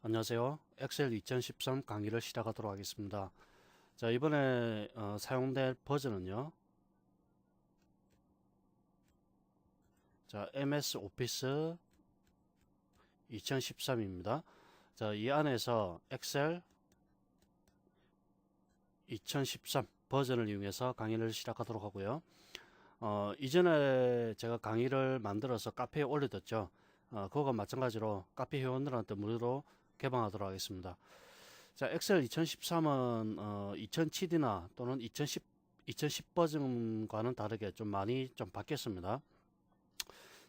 안녕하세요. 엑셀 2013 강의를 시작하도록 하겠습니다. 자, 이번에 사용될 버전은요. 자, MS 오피스 2013입니다. 자, 이 안에서 엑셀 2013 버전을 이용해서 강의를 시작하도록 하고요. 이전에 제가 강의를 만들어서 카페에 올려뒀죠. 그거와 마찬가지로 카페 회원들한테 무료로 개방하도록 하겠습니다. 자, 엑셀 2013은 2007이나 또는 2010 버전과는 다르게 좀 많이 좀 바뀌었습니다.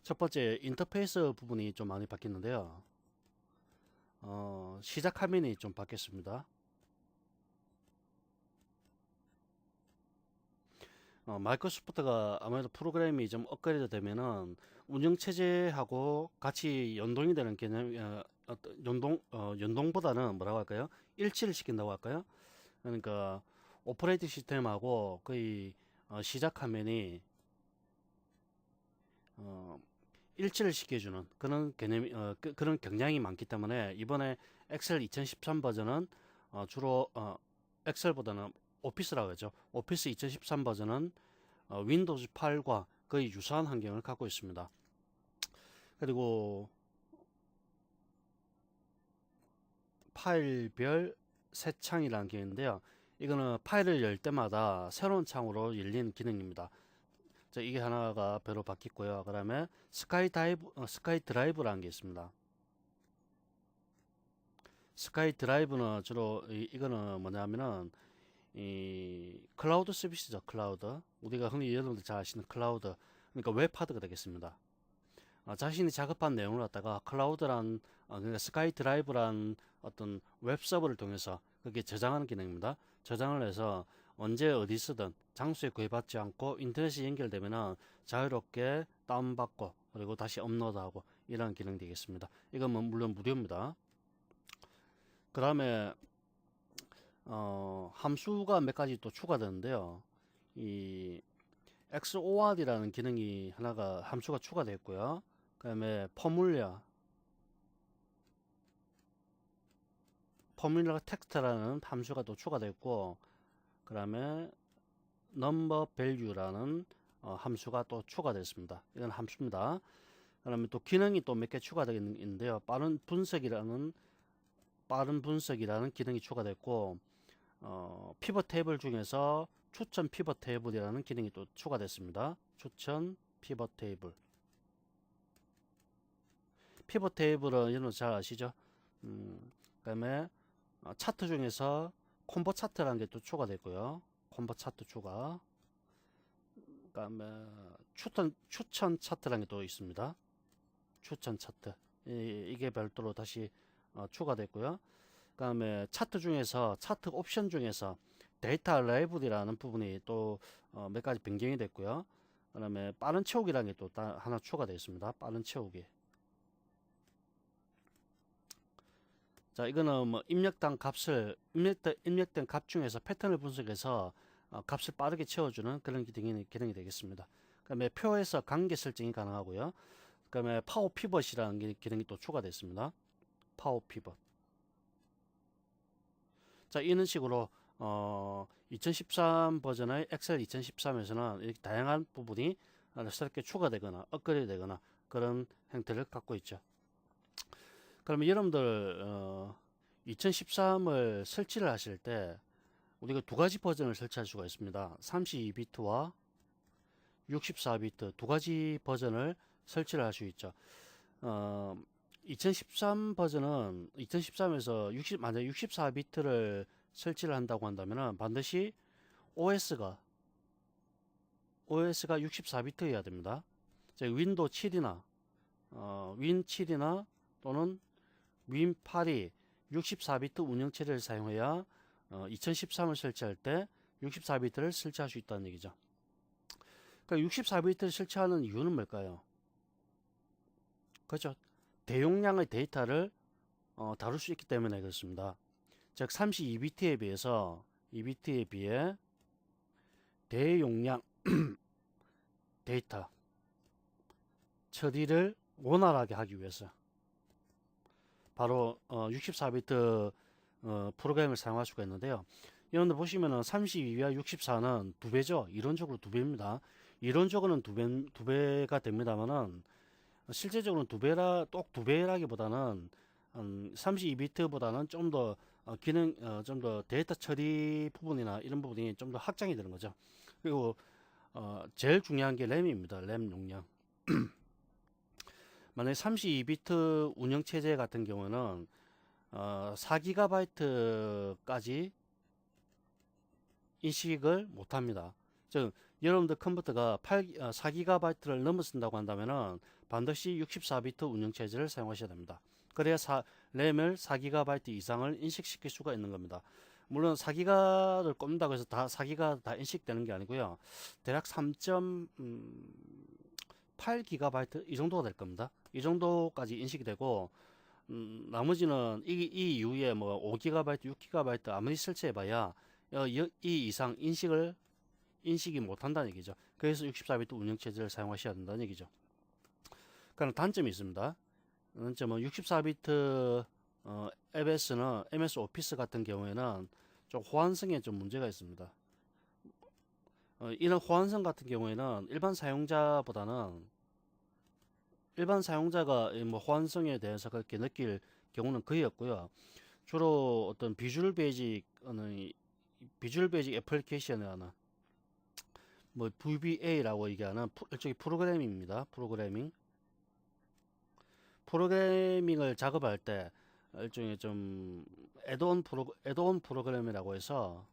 첫 번째 인터페이스 부분이 좀 많이 바뀌었는데요. 시작 화면이 좀 바뀌었습니다. 마이크로소프트가 아무래도 프로그램이 좀 업그레이드 되면은 운영체제하고 같이 연동이 되는 개념, 연동보다는 뭐라고 할까요? 일치를 시킨다고 할까요? 그러니까 오퍼레이팅 시스템하고 거의 시작 화면이 어, 일치를 시켜주는 그런 개념이 그런 경향이 많기 때문에 이번에 엑셀 2013 버전은 주로 엑셀보다는 오피스라고 하죠. 오피스 2013 버전은 윈도우즈 8과 거의 유사한 환경을 갖고 있습니다. 그리고 파일별 새 창이라는 기능인데요. 이거는 파일을 열 때마다 새로운 창으로 열리는 기능입니다. 자, 이게 하나가 배로 바뀌고요. 그 다음에 스카이 드라이브라는 게 있습니다. 스카이 드라이브는 주로 이거는 뭐냐면은 이 클라우드 서비스죠. 클라우드. 우리가 흔히 여러분들 잘 아시는 클라우드. 그러니까 웹하드가 되겠습니다. 자신이 작업한 내용을 갖다가 클라우드란 그러니까 스카이 드라이브란 어떤 웹 서버를 통해서 그게 저장하는 기능입니다. 저장을 해서 언제 어디서든 장소에 구애받지 않고 인터넷이 연결되면 자유롭게 다운받고 그리고 다시 업로드하고 이런 기능 되겠습니다. 이건 뭐 물론 무료입니다. 그 다음에 함수가 몇 가지 또 추가되는데요. 이 XOR이라는 기능이 하나가 함수가 추가되었고요. 그 다음에 포뮬라 텍스트라는 함수가 또 추가되었고, 그 다음에 넘버 밸류라는 함수가 또 추가됐습니다. 이건 함수입니다. 그 다음에 또 기능이 또 몇 개 추가되어 있는데요. 빠른 분석이라는 기능이 추가됐고, 피벗 테이블 중에서 추천 피벗 테이블이라는 기능이 또 추가됐습니다. 추천 피벗 테이블. 피벗 테이블은 여러분 잘 아시죠? 그다음에 차트 중에서 콤보 차트라는 게 또 추가됐고요. 콤보 차트 추가. 그다음에 추천 차트라는 게 또 있습니다. 추천 차트. 이게 별도로 다시 추가됐고요. 그다음에 차트 옵션 중에서 데이터 라이브러리라는 부분이 또 몇 가지 변경이 됐고요. 그다음에 빠른 채우기라는 게 또 하나 추가되어 있습니다. 빠른 채우기. 자, 이거는 뭐 입력된 값 중에서 패턴을 분석해서 값을 빠르게 채워주는 그런 기능이 되겠습니다. 그다음에 표에서 관계 설정이 가능하고요. 그다음에 파워 피벗이라는 기능이 또 추가됐습니다. 파워 피벗. 자, 이런 식으로 2013 버전의 엑셀 2013에서는 이렇게 다양한 부분이 새롭게 추가되거나 업그레이드 되거나 그런 형태를 갖고 있죠. 그러면 여러분들 2013을 설치를 하실 때 우리가 두 가지 버전을 설치할 수가 있습니다. 32비트와 64비트 두 가지 버전을 설치를 할 수 있죠. 2013 버전은 2013에서 만약 64비트를 설치를 한다고 한다면 반드시 OS가 64비트여야 됩니다. 즉 윈도우 7이나 윈 7이나 또는 윈 8이 64비트 운영체제를 사용해야 2013을 설치할 때 64비트를 설치할 수 있다는 얘기죠. 그러니까 64비트를 설치하는 이유는 뭘까요? 그렇죠. 대용량의 데이터를 다룰 수 있기 때문에 그렇습니다. 즉 32비트에 비해서 2비트에 비해 대용량 데이터 처리를 원활하게 하기 위해서 바로 64비트 프로그램을 사용할 수가 있는데요. 여러분들 보시면은 32와 64는 두 배죠. 이론적으로 두 배입니다. 이론적으로는 두 배가 됩니다만은 실제적으로는 똑 두 배라기보다는 32비트보다는 좀 더 기능 좀 더 데이터 처리 부분이나 이런 부분이 좀 더 확장이 되는 거죠. 그리고 제일 중요한 게 램입니다. 램 용량. 만약에 32비트 운영체제 같은 경우는 4GB까지 인식을 못합니다. 즉 여러분들 컴퓨터가 4GB를 넘어선다고 한다면 반드시 64비트 운영체제를 사용하셔야 됩니다. 그래야 램을 4GB 이상을 인식시킬 수가 있는 겁니다. 물론 4기가를 꼽는다고 해서 다 4기가 다 인식되는 게 아니고요. 대략 3.8GB 이 정도가 될 겁니다. 이 정도까지 인식이 되고 나머지는 이 이후에 뭐 5GB, 6GB 아무리 설치해봐야 이 이상 인식이 못한다는 얘기죠. 그래서 64비트 운영체제를 사용하셔야 된다는 얘기죠. 그러나 단점이 있습니다. 단점은 64비트 MS 오피스 같은 경우에는 좀 호환성에 좀 문제가 있습니다. 이런 호환성 같은 경우에는 일반 사용자가 뭐 호환성에 대해서 그렇게 느낄 경우는 거의 없고요. 주로 어떤 비주얼 베이직 애플리케이션을 하는 뭐 VBA라고 얘기하는 일종의 프로그래밍입니다. 프로그래밍을 작업할 때 일종의 좀 애드온 프로그램이라고 해서,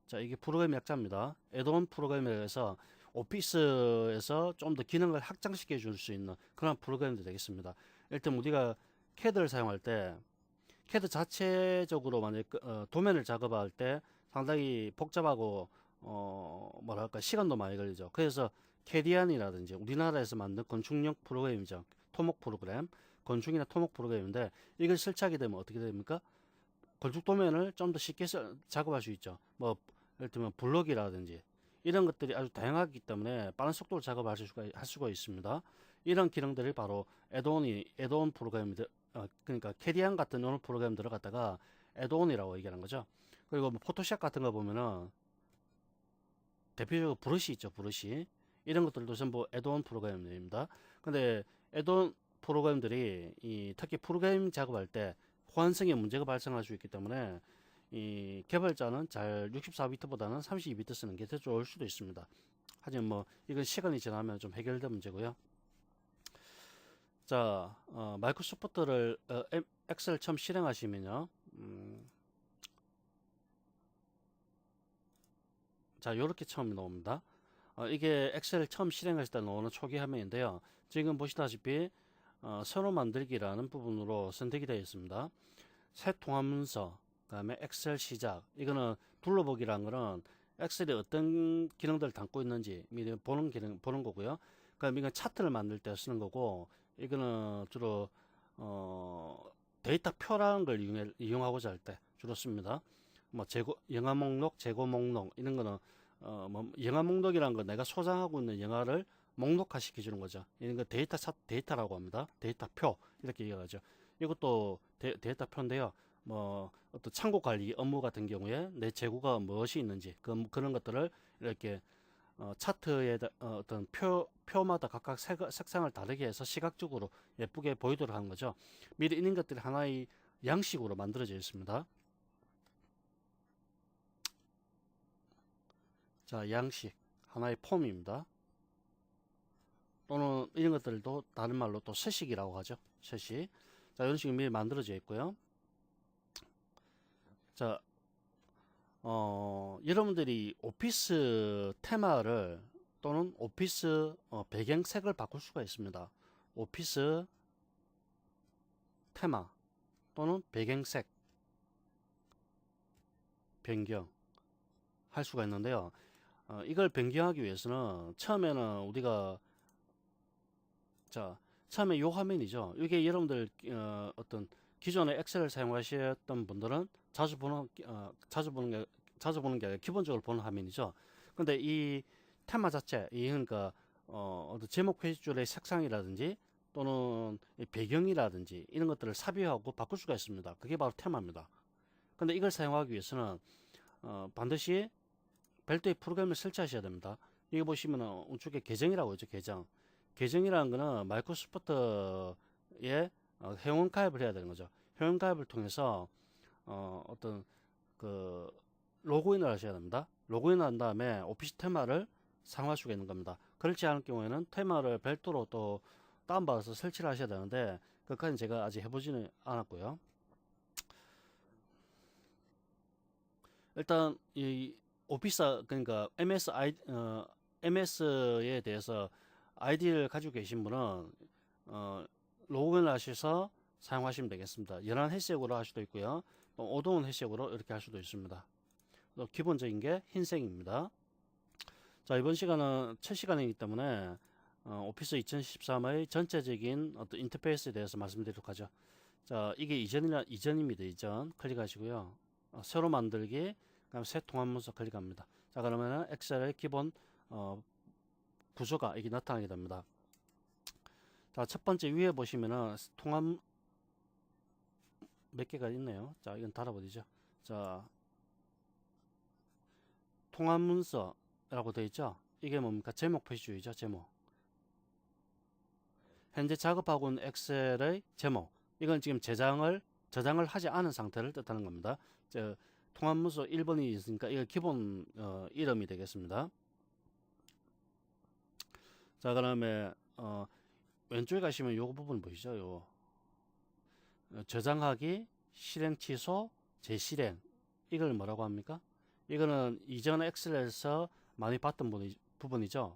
자, 이게 프로그램 약자입니다. 애드온 프로그램이라고 해서 오피스에서 좀 더 기능을 확장시켜 줄 수 있는 그런 프로그램도 되겠습니다. 일단 우리가 CAD를 사용할 때 CAD 자체적으로 만약 도면을 작업할 때 상당히 복잡하고 뭐랄까 시간도 많이 걸리죠. 그래서 캐디안이라든지 우리나라에서 만든 건축용 프로그램이죠. 토목 프로그램, 건축이나 토목 프로그램인데 이걸 설치하게 되면 어떻게 됩니까? 건축 도면을 좀 더 쉽게 작업할 수 있죠. 뭐 예를 들면 블록이라든지 이런 것들이 아주 다양하기 때문에 빠른 속도로 작업할 수가 있습니다. 이런 기능들이 바로 애드온 프로그램들, 그러니까 캐디안 같은 이런 프로그램 들어갔다가 애드온이라고 얘기하는 거죠. 그리고 뭐 포토샵 같은 거 보면은 대표적으로 브러쉬 있죠. 브러쉬 이런 것들도 전부 애드온 프로그램들입니다. 근데 애드온 프로그램들이 특히 프로그램 작업할 때 호환성에 문제가 발생할 수 있기 때문에 이 개발자는 잘 64비트보다는 32비트 쓰는 게 더 좋을 수도 있습니다. 하지만 뭐 이건 시간이 지나면 좀 해결될 문제고요. 자, 마이크로소프트를 엑셀 처음 실행하시면요. 자, 이렇게 처음 나옵니다. 이게 엑셀 처음 실행했을 때 나오는 초기 화면인데요. 지금 보시다시피 새로 만들기라는 부분으로 선택이 되어 있습니다. 새 통합 문서, 그다음에 엑셀 시작. 이거는 둘러보기라는 거는 엑셀이 어떤 기능들을 담고 있는지 미리 보는 거고요. 그다음에 이건 차트를 만들 때 쓰는 거고, 이거는 주로 데이터 표라는 걸 이용하고자 할 때 주로 씁니다. 뭐 영화 목록, 재고 목록 이런 거는 뭐 영화 목록이라는 건 내가 소장하고 있는 영화를 목록화 시켜주는 거죠. 이런 거 데이터라고 합니다. 데이터 표 이렇게 얘기하죠. 이것도 데이터 표인데요. 뭐 어떤 창고 관리 업무 같은 경우에 내 재고가 무엇이 있는지 그런 것들을 이렇게 차트에 어떤 표마다 각각 색상을 다르게 해서 시각적으로 예쁘게 보이도록 하는 거죠. 미리 있는 것들이 하나의 양식으로 만들어져 있습니다. 자, 양식 하나의 폼입니다. 또는 이런 것들도 다른 말로 또 서식이라고 하죠. 서식. 자, 이런 식으로 미리 만들어져 있고요. 자, 여러분들이 오피스 테마를 또는 오피스 배경색을 바꿀 수가 있습니다. 오피스 테마 또는 배경색 변경 할 수가 있는데요. 이걸 변경하기 위해서는 처음에는 우리가 처음에 이 화면이죠. 이게 여러분들 어떤 기존에 엑셀을 사용하셨던 분들은 자주 보는 게 아니라 기본적으로 보는 화면이죠. 근데 이 테마 자체, 그러니까 어떤 제목 페이지 줄의 색상이라든지 또는 배경이라든지 이런 것들을 삽입하고 바꿀 수가 있습니다. 그게 바로 테마입니다. 근데 이걸 사용하기 위해서는 반드시 별도의 프로그램을 설치하셔야 됩니다. 여기 보시면 우측에 계정이라고 있죠. 계정이라는 거는 마이크로소프트에 회원 가입을 해야 되는 거죠. 회원 가입을 통해서 어떤 그 로그인을 하셔야 됩니다. 로그인을 한 다음에 오피스 테마를 사용할 수가 있는 겁니다. 그렇지 않을 경우에는 테마를 별도로 또 다운받아서 설치를 하셔야 되는데 그것까지는 제가 아직 해보지는 않았고요. 일단 이 오피스 그러니까 MS에 대해서 아이디를 가지고 계신 분은 로그인을 하셔서 사용하시면 되겠습니다. 연한 해시색으로 할 수도 있고요. 또 어두운 해시색으로 이렇게 할 수도 있습니다. 기본적인 게 흰색입니다. 자, 이번 시간은 첫 시간이기 때문에 오피스 2013의 전체적인 어떤 인터페이스에 대해서 말씀드리도록 하죠. 자, 이게 이전입니다. 이전 클릭하시고요. 새로 만들기, 그다음 새 통합 문서 클릭합니다. 자, 그러면은 엑셀의 기본 구조가 이게 나타나게 됩니다. 자, 첫 번째 위에 보시면은 통합 몇 개가 있네요. 자, 이건 닫아버리죠. 자, 통합 문서라고 되어 있죠. 이게 뭡니까? 제목 표시주의죠. 제목. 현재 작업하고 있는 엑셀의 제목. 이건 지금 저장을 하지 않은 상태를 뜻하는 겁니다. 통합 문서 1번이 있으니까 이거 기본 이름이 되겠습니다. 자, 그다음에 왼쪽에 가시면 요 부분 보이죠? 요 저장하기, 실행 취소, 재실행. 이걸 뭐라고 합니까? 이거는 이전 엑셀에서 많이 봤던 부분이죠.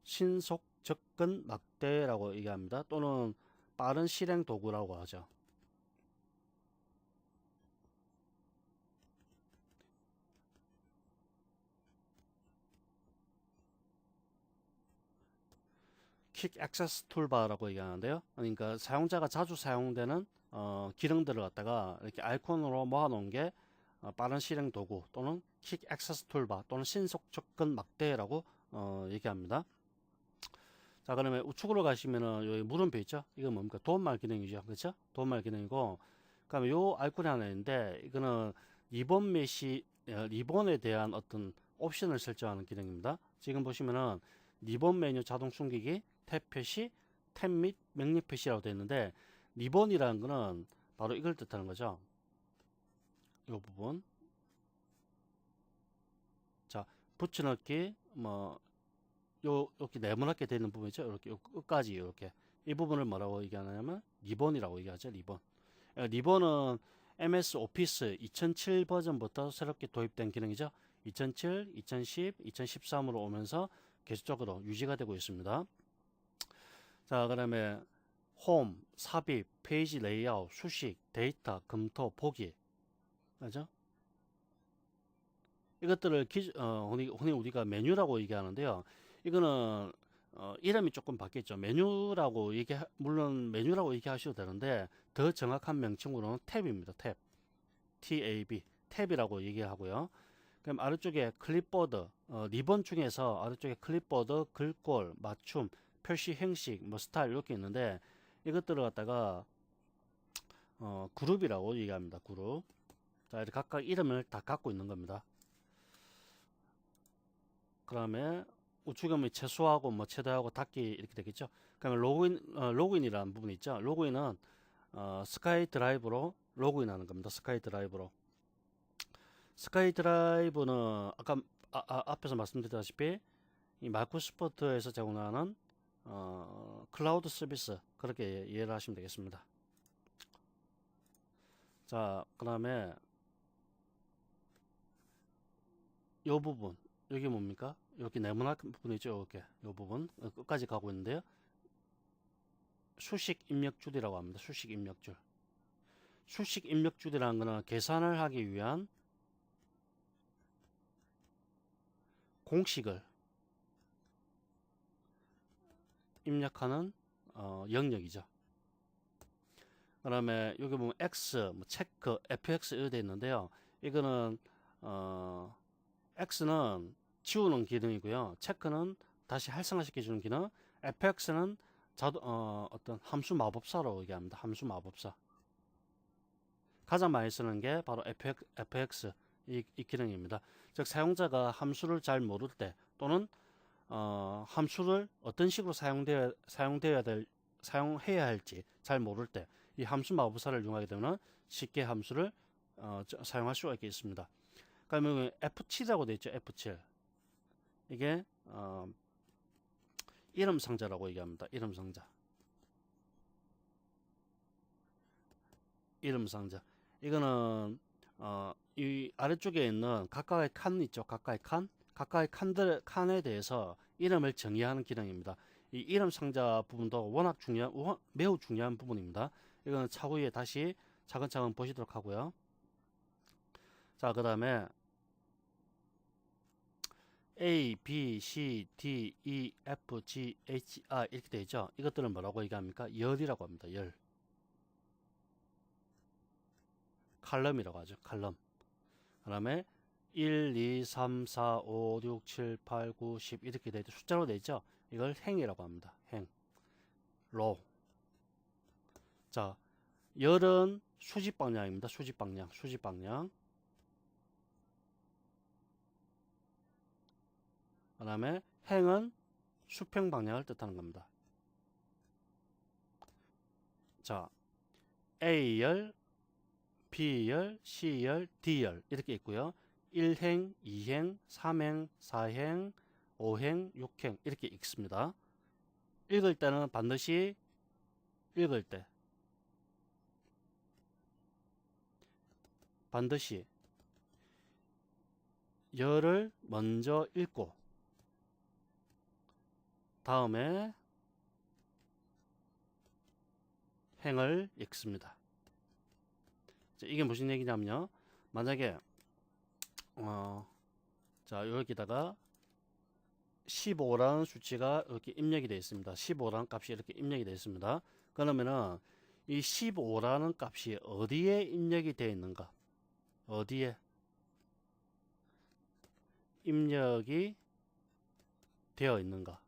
신속 접근 막대라고 얘기합니다. 또는 빠른 실행 도구라고 하죠. 퀵 액세스 툴바라고 얘기하는데요. 그러니까 사용자가 자주 사용되는 기능들을 갖다가 이렇게 아이콘으로 모아놓은 게 빠른 실행 도구 또는 퀵 액세스 툴바 또는 신속 접근 막대라고 얘기합니다. 자, 그러면 우측으로 가시면은 여기 물음표 있죠? 이거 뭡니까? 도움말 기능이죠. 그렇죠? 도움말 기능이고, 그다음에 요 아이콘이 하나 있는데 이거는 리본에 대한 어떤 옵션을 설정하는 기능입니다. 지금 보시면은 리본 메뉴 자동 숨기기, 탭 표시, 탭 및 명령 표시라고 되어 있는데 리본이라는 거는 바로 이걸 뜻하는 거죠. 이 부분. 자, 붙여넣기 뭐 이렇게 네모나게 되는 부분이죠. 이렇게 끝까지 이렇게 이 부분을 뭐라고 얘기하냐면 리본이라고 얘기하죠. 리본은 MS 오피스 2007 버전부터 새롭게 도입된 기능이죠. 2007, 2010, 2013으로 오면서 계속적으로 유지가 되고 있습니다. 자, 그다음에 홈, 삽입, 페이지 레이아웃, 수식, 데이터, 검토, 보기. 그죠? 이것들을 흔히 우리가 메뉴라고 얘기하는데요. 이거는 이름이 조금 바뀌었죠. 물론 메뉴라고 얘기하셔도 되는데 더 정확한 명칭으로는 탭입니다. 탭, 탭이라고 얘기하고요. 그럼 아래쪽에 클립보드, 리본 중에서 아래쪽에 클립보드, 글꼴, 맞춤, 표시 형식, 뭐 스타일 이렇게 있는데 이것들을 갖다가 그룹이라고 얘기합니다. 그룹. 자, 이렇게 각각 이름을 다 갖고 있는 겁니다. 그 다음에 우측에 뭐 최소하고 뭐 최대하고 닫기 이렇게 되겠죠. 그러면 로그인이라는 부분이 있죠. 로그인은 스카이 드라이브로 로그인하는 겁니다. 스카이 드라이브는 아까 앞에서 말씀드렸다시피 이 마이크로소프트에서 제공하는 클라우드 서비스 그렇게 이해를 하시면 되겠습니다. 자, 그 다음에 요 부분 여기 뭡니까? 이렇게 네모난 부분이죠. 이렇게 요 부분 끝까지 가고 있는데요. 수식 입력줄이라고 합니다. 수식 입력줄. 수식 입력줄이라는 것은 계산을 하기 위한 공식을 입력하는 영역이죠. 그 다음에 여기 보면 X, 뭐 체크, FX 이렇게 되어 있는데요. 이거는 X는 지우는 기능이고요. 체크는 다시 활성화시켜주는 기능. fx는 어떤 함수 마법사로 얘기합니다. 함수 마법사. 가장 많이 쓰는 게 바로 fx 이 기능입니다. 즉 사용자가 함수를 잘 모를 때 또는 함수를 어떤 식으로 사용해야 할지 잘 모를 때 이 함수 마법사를 이용하게 되면 쉽게 함수를 사용할 수가 있습니다. 그러면 F7이라고 되어 있죠. F7. 이게 이름 상자라고 얘기합니다. 이름 상자. 이름 상자. 이거는 이 아래쪽에 있는 각각의 칸 있죠. 각각의 칸에 대해서 이름을 정의하는 기능입니다. 이 이름 상자 부분도 매우 중요한 부분입니다. 이거는 차후에 다시 차근차근 보시도록 하고요. 자, 그 다음에 A, B, C, D, E, F, G, H, I 이렇게 되어 있죠. 이것들은 뭐라고 얘기합니까? 열이라고 합니다. 열. 칼럼이라고 하죠. 칼럼. 그 다음에 1, 2, 3, 4, 5, 6, 7, 8, 9, 10 이렇게 되어 있죠. 숫자로 되어 있죠. 이걸 행이라고 합니다. 행. 로. 자, 열은 수직 방향입니다. 수직 방향. 그 다음에 행은 수평 방향을 뜻하는 겁니다. 자, A열, B열, C열, D열 이렇게 있고요. 1행, 2행, 3행, 4행, 5행, 6행 이렇게 읽습니다. 읽을 때는 반드시 열을 먼저 읽고 다음에 행을 읽습니다. 이게 무슨 얘기냐면요. 만약에 자 여기다가 15라는 수치가 이렇게 입력이 되어 있습니다. 15라는 값이 이렇게 입력이 되어 있습니다. 그러면은 이 15라는 값이 어디에 입력이 되어 있는가? 어디에 입력이 되어 있는가?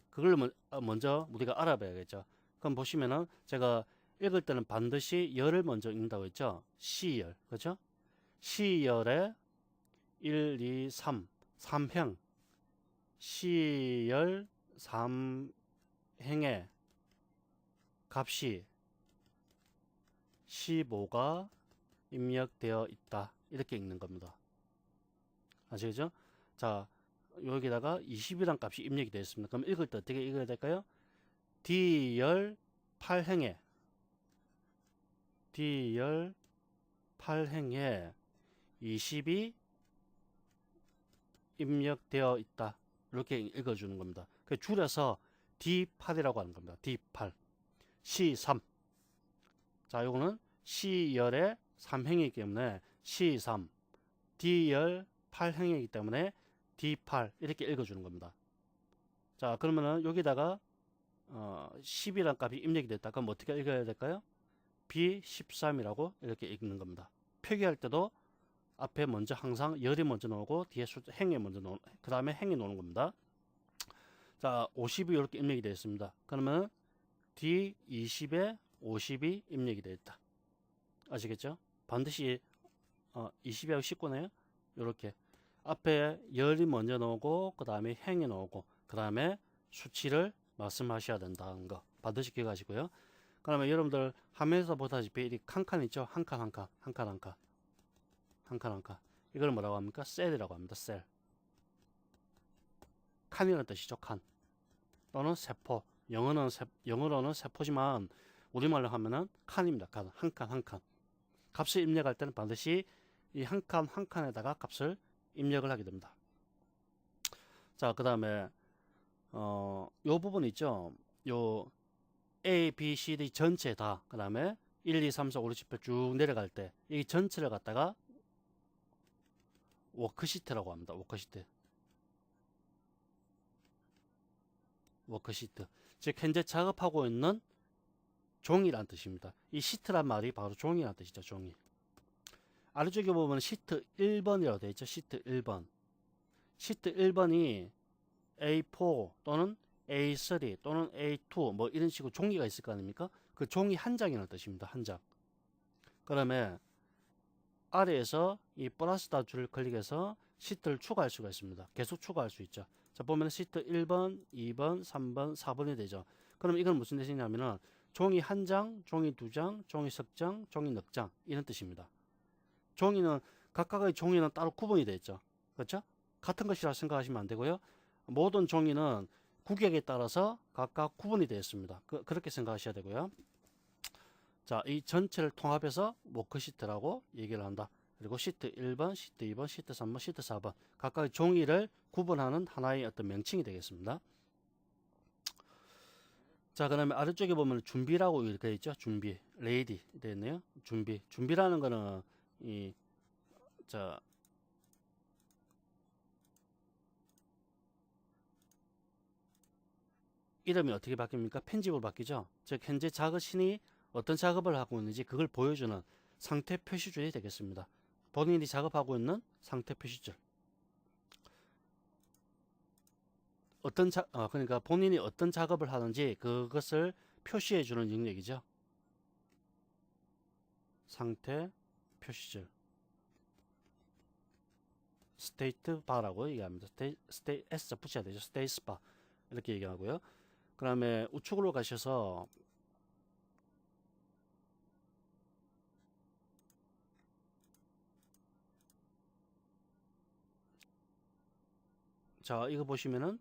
그걸 먼저 우리가 알아봐야겠죠. 그럼 보시면은 제가 읽을 때는 반드시 열을 먼저 읽는다고 했죠. C열, 그렇죠? C열에 1, 2, 3, 3행 C열 3행의 값이 15가 입력되어 있다. 이렇게 읽는 겁니다. 아시겠죠? 자, 여기다가 20이란 값이 입력이 되어 있습니다. 그럼 읽을 때 어떻게 읽어야 될까요? D열 8행에 20이 입력되어 있다. 이렇게 읽어주는 겁니다. 줄여서 D8이라고 하는 겁니다. D8, C3. 자, 요거는 C열의 3행이기 때문에 C3, D열 8행이기 때문에 D8 이렇게 읽어주는 겁니다. 자, 그러면은 여기다가 10이라는 값이 입력이 됐다. 그럼 어떻게 읽어야 될까요? B13이라고 이렇게 읽는 겁니다. 표기할 때도 앞에 먼저 항상 열이 먼저 나오고 뒤에 행이 먼저 나오고 그 다음에 행이 나오는 겁니다. 자, 50이 이렇게 입력이 되어 있습니다. 그러면 D20에 50이 입력이 되어 있다. 아시겠죠? 반드시 20하고 19네요. 이렇게 앞에 열이 먼저 나오고 그 다음에 행이 나오고 그 다음에 수치를 말씀하셔야 된다는 거 반드시 기억하시고요. 그러면 여러분들 화면에서 보다시피 이 칸칸 있죠? 한 칸 한 칸. 이걸 뭐라고 합니까? 셀이라고 합니다. 셀. 칸이라는 뜻이죠. 칸. 또는 세포. 영어로는 세포지만 우리말로 하면은 칸입니다. 칸. 한 칸 한 칸. 값을 입력할 때는 반드시 이 한 칸 한 칸에다가 값을 입력을 하게 됩니다. 자, 그 다음에 요 부분 있죠? 요 A, B, C, D 전체 다 그 다음에 1, 2, 3, 4, 5, 6, 7, 8 쭉 내려갈 때 이 전체를 갖다가 워크시트라고 합니다. 워크시트. 즉 현재 작업하고 있는 종이란 뜻입니다. 이 시트란 말이 바로 종이란 뜻이죠. 종이. 아래쪽에 보면 시트 1번이라고 되어 있죠. 시트 1번. 시트 1번이 A4 또는 A3 또는 A2 뭐 이런 식으로 종이가 있을 거 아닙니까? 그 종이 한 장이라는 뜻입니다. 한 장. 그러면 아래에서 이 플러스 줄을 클릭해서 시트를 추가할 수가 있습니다. 계속 추가할 수 있죠. 자, 보면 시트 1번, 2번, 3번, 4번이 되죠. 그럼 이건 무슨 뜻이냐면은 종이 한 장, 종이 두 장, 종이 석 장, 종이 넉 장 이런 뜻입니다. 종이는 각각의 종이는 따로 구분이 되어 있죠. 그렇죠? 같은 것이라 생각하시면 안 되고요. 모든 종이는 구격에 따라서 각각 구분이 되어 있습니다. 그렇게 생각하셔야 되고요. 자, 이 전체를 통합해서 워크 시트라고 얘기를 한다. 그리고 시트 1번, 시트 2번, 시트 3번, 시트 4번 각각의 종이를 구분하는 하나의 어떤 명칭이 되겠습니다. 자, 그다음에 아래쪽에 보면 준비라고 이렇게 있죠. 준비, 레이디 되어 있네요. 준비라는 거는 자, 이름이 어떻게 바뀝니까? 편집으로 바뀌죠. 즉 현재 작업신이 어떤 작업을 하고 있는지 그걸 보여주는 상태 표시줄이 되겠습니다. 본인이 작업하고 있는 상태 표시줄. 그러니까 본인이 어떤 작업을 하는지 그것을 표시해 주는 영역이죠. 상태 표시줄. 스테이트 바라고 얘기합니다. S 붙여야 되죠. 스테이스 바. 이렇게 얘기하고요. 그 다음에 우측으로 가셔서 자, 이거 보시면은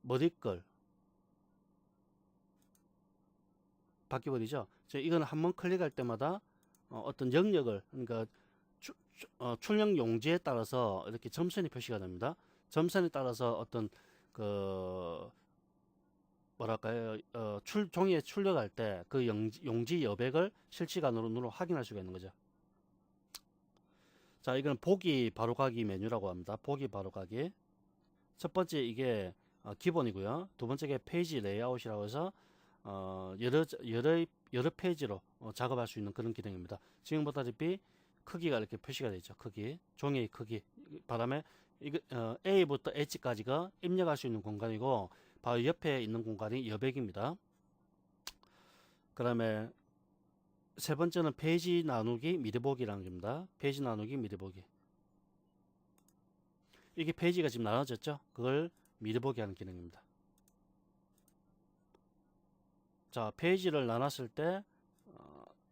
머리걸 바뀌어버리죠. 이거는 한번 클릭할 때마다 어떤 영역을 그러니까 출력 용지에 따라서 이렇게 점선이 표시가 됩니다. 점선에 따라서 어떤 그 뭐랄까요 종이에 출력할 때 그 용지 여백을 실시간으로 확인할 수가 있는 거죠. 자, 이건 보기 바로가기 메뉴라고 합니다. 보기 바로가기. 첫 번째 이게 기본이고요. 두 번째가 페이지 레이아웃이라고 해서 여러 페이지로 작업할 수 있는 그런 기능입니다. 지금 보다시피 크기가 이렇게 표시가 되죠. 크기, 종이의 크기. 바람에 A부터 H까지가 입력할 수 있는 공간이고 바로 옆에 있는 공간이 여백입니다. 그 다음에 세 번째는 페이지 나누기 미리 보기라는 겁니다. 페이지 나누기 미리 보기. 이게 페이지가 지금 나눠졌죠? 그걸 미리 보기 하는 기능입니다. 자, 페이지를 나눴을 때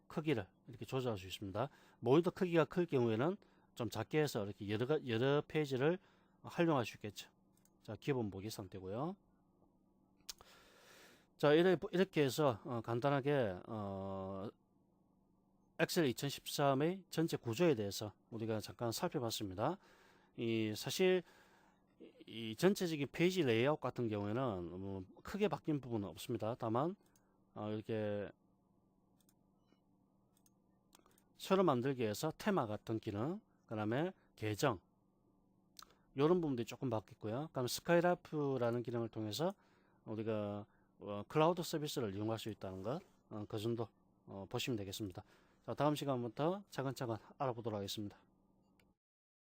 크기를 이렇게 조절할 수 있습니다. 모니터 크기가 클 경우에는 좀 작게 해서 이렇게 여러 페이지를 활용할 수 있겠죠. 자, 기본 보기 상태고요. 자, 이렇게 해서 간단하게 엑셀 2013의 전체 구조에 대해서 우리가 잠깐 살펴봤습니다. 사실 이 전체적인 페이지 레이아웃 같은 경우에는 뭐 크게 바뀐 부분은 없습니다. 다만 이렇게 새로 만들기 위해서 테마 같은 기능, 그 다음에 계정 이런 부분들이 조금 바뀌었고요. 그다음 스카이라프라는 기능을 통해서 우리가 클라우드 서비스를 이용할 수 있다는 것, 그 정도 보시면 되겠습니다. 자, 다음 시간부터 차근차근 알아보도록 하겠습니다.